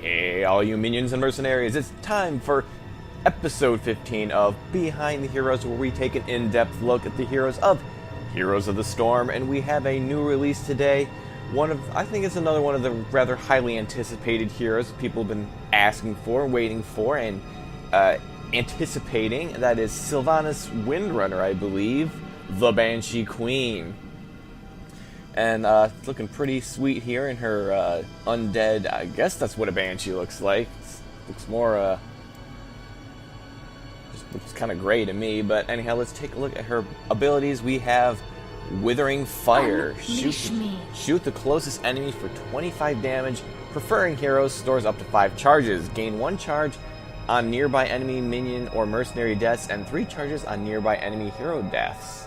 Hey, all you minions and mercenaries, it's time for episode 15 of Behind the Heroes, where we take an in-depth look at the heroes of Heroes of the Storm, and we have a new release today. I think it's another one of the rather highly anticipated heroes people have been asking for, waiting for, and anticipating. That is Sylvanas Windrunner, I believe, the Banshee Queen. And it's looking pretty sweet here in her undead. I guess that's what a banshee looks like. Looks more, just looks kind of gray to me. But anyhow, let's take a look at her abilities. We have Withering Fire. Shoot the closest enemy for 25 damage. Preferring heroes, stores up to 5 charges. Gain 1 charge on nearby enemy, minion, or mercenary deaths, and 3 charges on nearby enemy hero deaths.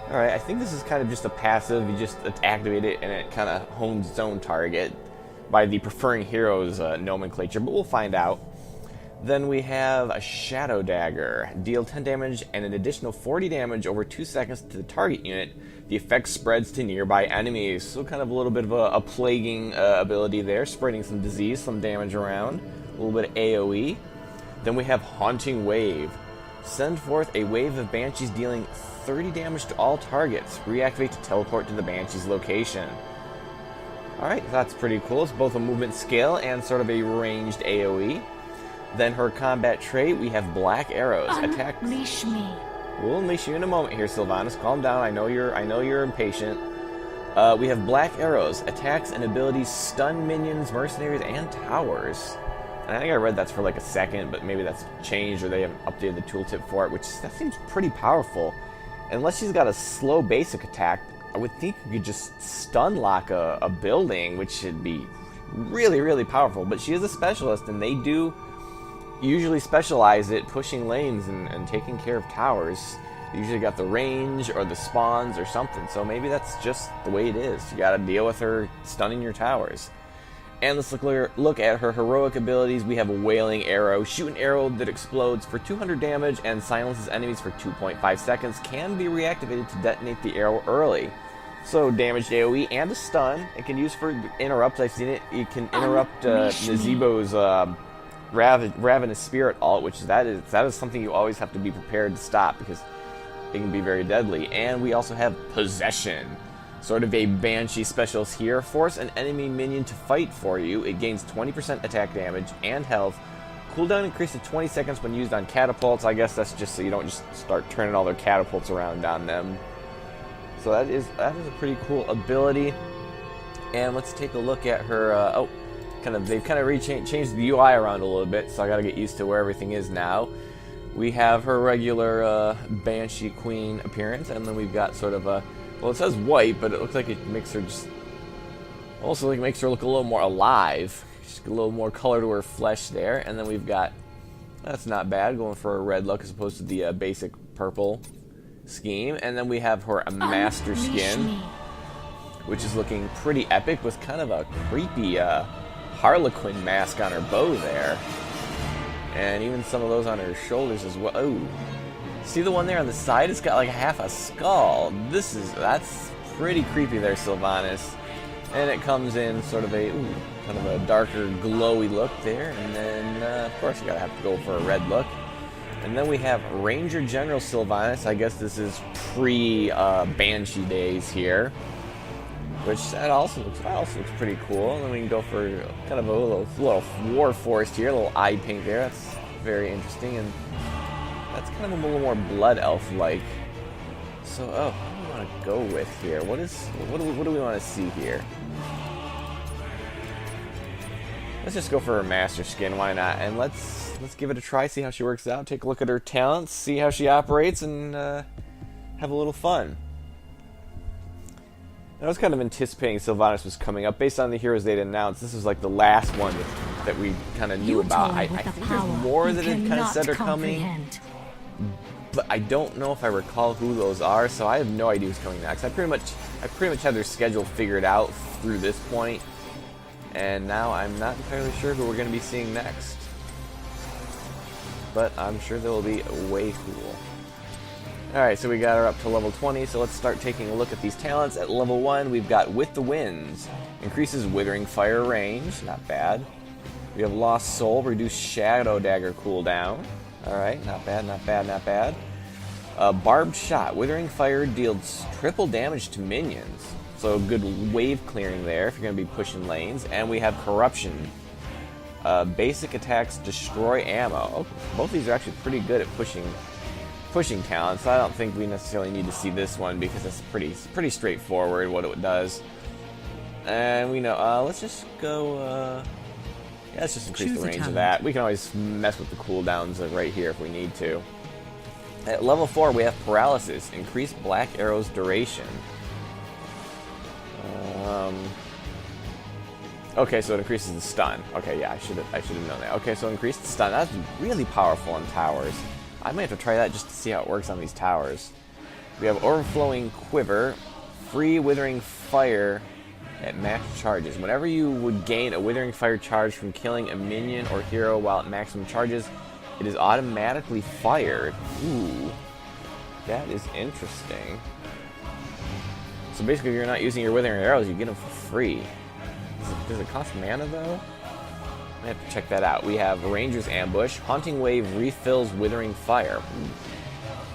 Alright, I think this is kind of just a passive. You just activate it and it kind of hones its own target by the Preferring Heroes nomenclature, but we'll find out. Then we have a Shadow Dagger. Deal 10 damage and an additional 40 damage over 2 seconds to the target unit. The effect spreads to nearby enemies, so kind of a little bit of a plaguing ability there, spreading some disease, some damage around. A little bit of AoE. Then we have Haunting Wave. Send forth a wave of banshees dealing 30 damage to all targets. Reactivate to teleport to the banshee's location. Alright, that's pretty cool. It's both a movement scale and sort of a ranged AoE. Then her combat trait, we have Black Arrows. Unleash me. We'll unleash you in a moment here, Sylvanas. Calm down. I know you're impatient. We have Black Arrows. Attacks and abilities stun minions, mercenaries, and towers. And I think I read that's for like a second, but maybe that's changed or they haven't updated the tooltip for it, that seems pretty powerful. Unless she's got a slow basic attack, I would think you could just stun lock a building, which should be really, really powerful. But she is a specialist, and they do usually specialize at pushing lanes and taking care of towers. They usually got the range or the spawns or something, so maybe that's just the way it is. You gotta deal with her stunning your towers. And let's look at her heroic abilities. We have a Wailing Arrow. Shoot an arrow that explodes for 200 damage and silences enemies for 2.5 seconds. Can be reactivated to detonate the arrow early. So damaged AoE and a stun. It can use for interrupts. I've seen it. You can interrupt Nazebo's Ravenous Spirit ult, which that is something you always have to be prepared to stop because it can be very deadly. And we also have Possession. Sort of a Banshee specialist here. Force an enemy minion to fight for you. It gains 20% attack damage and health. Cooldown increased to 20 seconds when used on catapults. I guess that's just so you don't just start turning all their catapults around on them. So that is a pretty cool ability. And let's take a look at her. They've kind of changed the UI around a little bit, so I got to get used to where everything is now. We have her regular Banshee Queen appearance, and then we've got sort of a. Well, it says white, but it looks like it makes her makes her look a little more alive. Just a little more color to her flesh there. And then we've got, that's not bad, going for a red look as opposed to the basic purple scheme. And then we have her Master Skin, which is looking pretty epic with kind of a creepy Harlequin mask on her bow there. And even some of those on her shoulders as well. Oh. See the one there on the side? It's got like half a skull. That's pretty creepy there, Sylvanas. And it comes in sort of a kind of a darker, glowy look there. And then, of course, you gotta have to go for a red look. And then we have Ranger General Sylvanas. I guess this is pre-Banshee days here, which that also looks pretty cool. And then we can go for kind of a little war forest here, a little eye paint there. That's very interesting. And that's kind of a little more blood elf-like. So, what do we want to go with here? What do we want to see here? Let's just go for her Master Skin. Why not? And let's give it a try. See how she works out. Take a look at her talents. See how she operates, and have a little fun. I was kind of anticipating Sylvanas was coming up based on the heroes they'd announced. This was like the last one that we kind of knew about. I think there's more that had kind of said are coming. But I don't know if I recall who those are, so I have no idea who's coming next. I pretty much had their schedule figured out through this point, and now I'm not entirely sure who we're going to be seeing next. But I'm sure they will be way cool. Alright, so we got her up to level 20, so let's start taking a look at these talents. At level 1, we've got With the Winds. Increases Withering Fire range, not bad. We have Lost Soul, reduce Shadow Dagger cooldown. Alright, not bad, not bad, not bad. Barbed Shot, Withering Fire deals triple damage to minions. So good wave clearing there if you're going to be pushing lanes. And we have Corruption. Basic attacks destroy ammo. Oh, both of these are actually pretty good at pushing talent, so I don't think we necessarily need to see this one because it's pretty straightforward what it does. And we know, let's just go, yeah, let's just increase the range of that. We can always mess with the cooldowns right here if we need to. At level 4, we have Paralysis, increase Black Arrow's duration. Okay, so it increases the stun. Okay, yeah, I should have known that. Okay, so increase the stun. That's really powerful on towers. I might have to try that just to see how it works on these towers. We have Overflowing Quiver, free Withering Fire at max charges. Whenever you would gain a Withering Fire charge from killing a minion or hero while at maximum charges, it is automatically fired. Ooh, that is interesting. So basically, if you're not using your Withering Arrows, you get them for free. Does it cost mana, though? I have to check that out. We have Ranger's Ambush. Haunting Wave refills Withering Fire.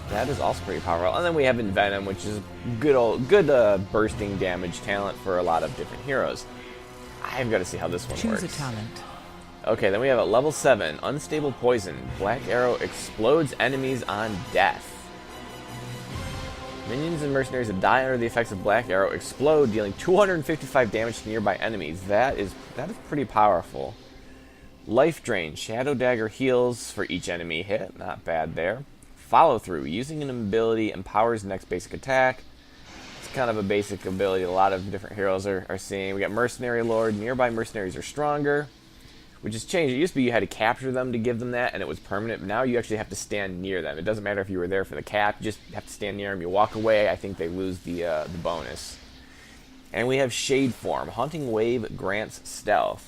That is also pretty powerful. And then we have Envenom, which is good bursting damage talent for a lot of different heroes. I've got to see how this one works. Choose a talent. Okay, then we have at level 7, Unstable Poison. Black Arrow explodes enemies on death. Minions and mercenaries that die under the effects of Black Arrow explode, dealing 255 damage to nearby enemies. That is pretty powerful. Life Drain. Shadow Dagger heals for each enemy hit. Not bad there. Follow Through. Using an ability empowers the next basic attack. It's kind of a basic ability a lot of different heroes are seeing. We got Mercenary Lord. Nearby mercenaries are stronger, which has changed. It used to be you had to capture them to give them that, and it was permanent. But now you actually have to stand near them. It doesn't matter if you were there for the cap. You just have to stand near them. You walk away, I think they lose the bonus. And we have Shade Form. Haunting Wave grants stealth.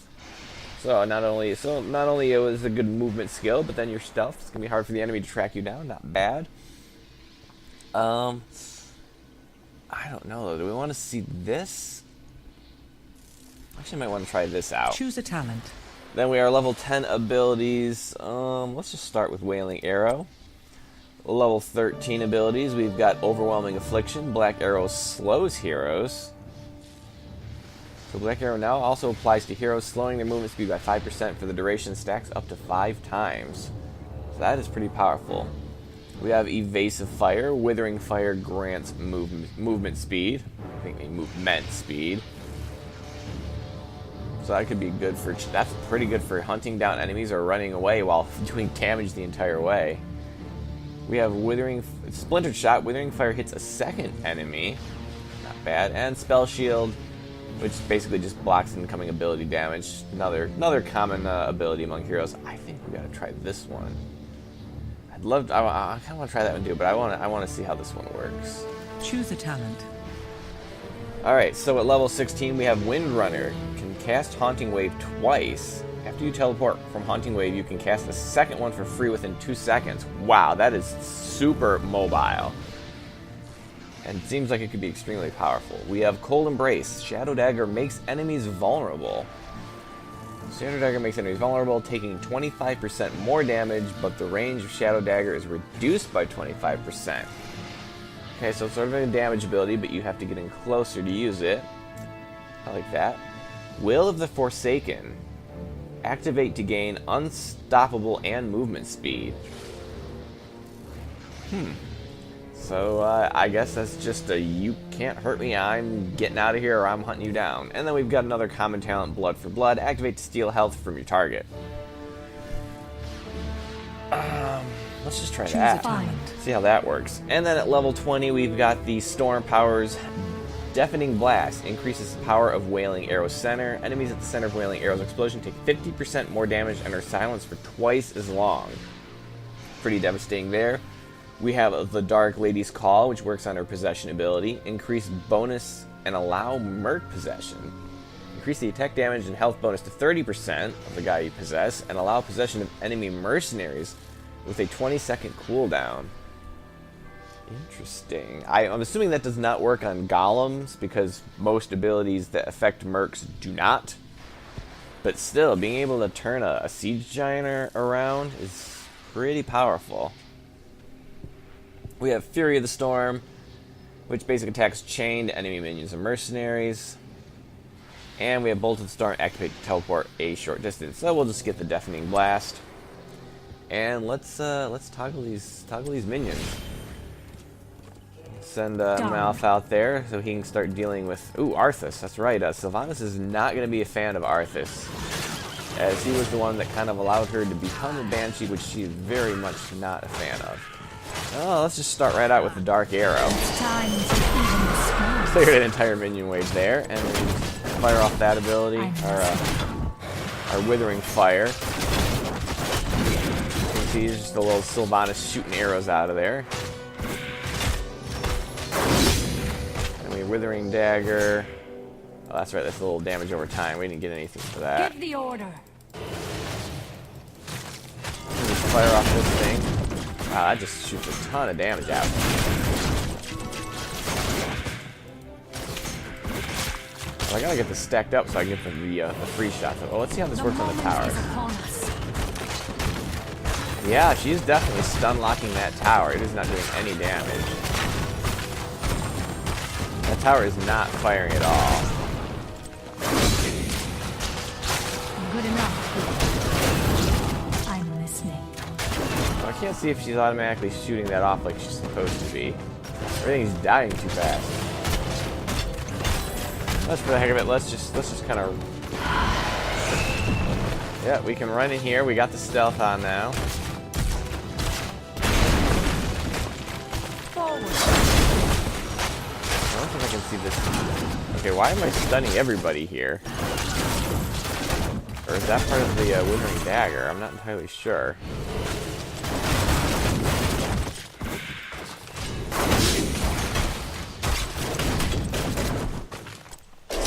So not only it was a good movement skill, but then your stealth is gonna be hard for the enemy to track you down. Not bad. I don't know though. Do we want to see this? Actually, I might want to try this out. Choose a talent. Then we are level 10 abilities. Let's just start with Wailing Arrow. Level 13 abilities. We've got Overwhelming Affliction. Black Arrow slows heroes. So Black Arrow now also applies to heroes, slowing their movement speed by 5% for the duration, stacks up to 5 times. So that is pretty powerful. We have Evasive Fire. Withering Fire grants movement speed. I think movement speed. So that could be good for... That's pretty good for hunting down enemies or running away while doing damage the entire way. We have Splintered Shot. Withering Fire hits a second enemy. Not bad. And Spell Shield, which basically just blocks incoming ability damage. Another common ability among heroes. I think we gotta try this one. I kind of want to try that one too, but I want to see how this one works. Choose a talent. All right, so at level 16 we have Windrunner. You can cast Haunting Wave twice. After you teleport from Haunting Wave, you can cast a second one for free within 2 seconds. Wow, that is super mobile. And it seems like it could be extremely powerful. We have Cold Embrace. Shadow Dagger makes enemies vulnerable. Shadow Dagger makes enemies vulnerable, taking 25% more damage, but the range of Shadow Dagger is reduced by 25%. Okay, so it's sort of a damage ability, but you have to get in closer to use it. I like that. Will of the Forsaken. Activate to gain unstoppable and movement speed. So, I guess that's just a you can't hurt me, I'm getting out of here or I'm hunting you down. And then we've got another common talent, Blood for Blood. Activate to steal health from your target. Let's just try that. See how that works. And then at level 20, we've got the Storm Powers. Deafening Blast increases the power of Wailing Arrow's center. Enemies at the center of Wailing Arrow's explosion take 50% more damage and are silenced for twice as long. Pretty devastating there. We have the Dark Lady's Call, which works on her possession ability. Increase bonus and allow Merc possession. Increase the attack damage and health bonus to 30% of the guy you possess, and allow possession of enemy mercenaries with a 20-second cooldown. Interesting. I'm assuming that does not work on golems, because most abilities that affect mercs do not. But still, being able to turn a siege giant around is pretty powerful. We have Fury of the Storm, which basically attacks chained enemy minions and mercenaries. And we have Bolt of the Storm, activate to teleport a short distance. So we'll just get the Deafening Blast. And let's toggle these minions. Send Malf out there so he can start dealing with... Ooh, Arthas. That's right. Sylvanas is not going to be a fan of Arthas, as he was the one that kind of allowed her to become a Banshee, which she is very much not a fan of. Oh, let's just start right out with the Dark Arrow. Cleared an entire minion wave there, and then fire off that ability, our Withering Fire. You can see just a little Sylvanas shooting arrows out of there. Withering Dagger. Oh, that's right. That's a little damage over time. We didn't get anything for that. Give the order. Just fire off this thing. Wow, that just shoots a ton of damage out. Well, I gotta get this stacked up so I can get the free shots. Well, let's see how this works on the towers. Yeah, she's definitely stun locking that tower. It is not doing any damage. That tower is not firing at all. Good enough. I'm listening. Well, I can't see if she's automatically shooting that off like she's supposed to be. Everything's dying too fast. Let's, for the heck of it, let's just kind of... Yeah, we can run in here. We got the stealth on now. I don't think I can see this. Okay, why am I stunning everybody here? Or is that part of the Withering Dagger? I'm not entirely sure.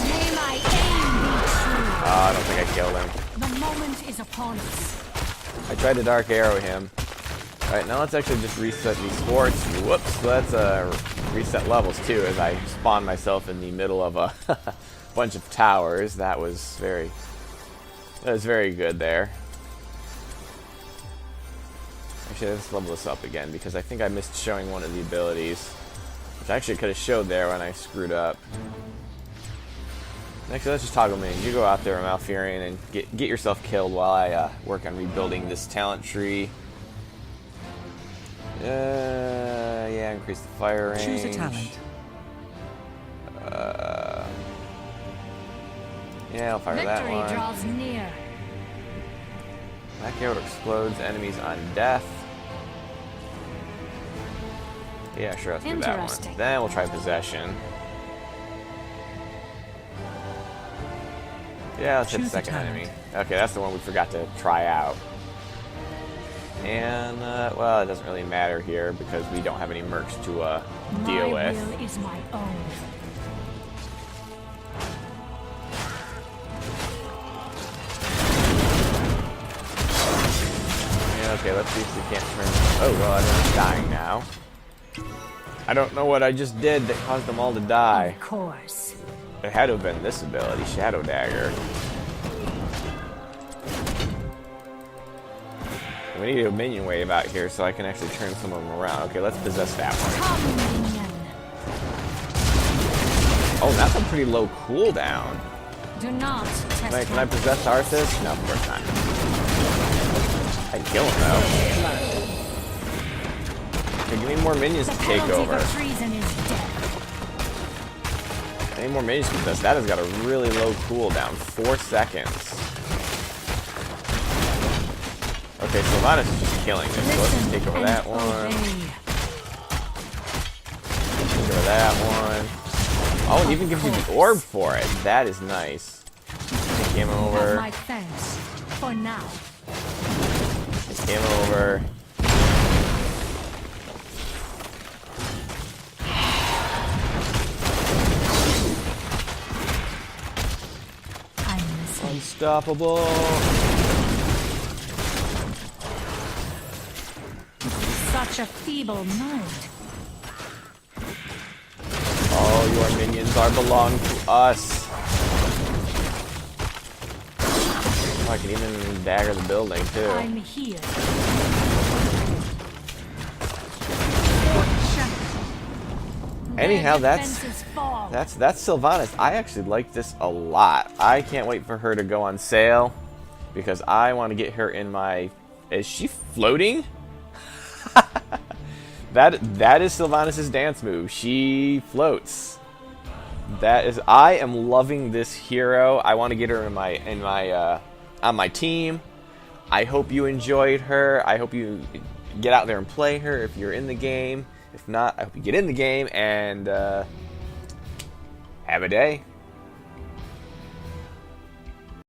May my aim be true. I don't think I killed him. The moment is upon us. I tried to Dark Arrow him. Alright, now let's actually just reset these forts. Whoops, let's reset levels too, as I spawned myself in the middle of a bunch of towers. That was very good there. Actually, let's level this up again, because I think I missed showing one of the abilities, which I actually could have showed there when I screwed up. Actually, let's just toggle minions. You go out there, Malfurion, and get yourself killed while I work on rebuilding this talent tree. Yeah, increase the fire range. Choose a talent. Yeah, I'll fire that one. Victory draws near. Black Arrow explodes enemies on death. Yeah, sure, let's do that one. Then we'll try Possession. Yeah, let's hit the second enemy. Okay, that's the one we forgot to try out. And, well, it doesn't really matter here because we don't have any mercs to deal with. My will is my own. Yeah, okay, let's see if we can't turn... Oh, well, everyone's dying now. I don't know what I just did that caused them all to die. Of course. It had to have been this ability, Shadow Dagger. We need a minion wave out here so I can actually turn some of them around. Okay, let's possess that one. Oh, that's a pretty low cooldown. Do not test Can I possess Arthas? No, of course not. I can kill him though. Okay, give me more minions to take over. I need more minions to possess. That has got a really low cooldown. 4 seconds. Okay, Sylvanas is just killing this, so let's just take over that one. Take over that one. Oh, it even gives you the orb for it. That is nice. Take him over. My thanks for now. Take him over. Unstoppable. Such a feeble mind. All your minions belong to us. Oh, I can even dagger the building too. I'm here. Anyhow, Their that's defenses fall. Sylvanas. I actually like this a lot. I can't wait for her to go on sale because I want to get her in my. Is she floating? that is Sylvanas' dance move. She floats. That is. I am loving this hero. I want to get her in my on my team. I hope you enjoyed her. I hope you get out there and play her if you're in the game. If not, I hope you get in the game and have a day.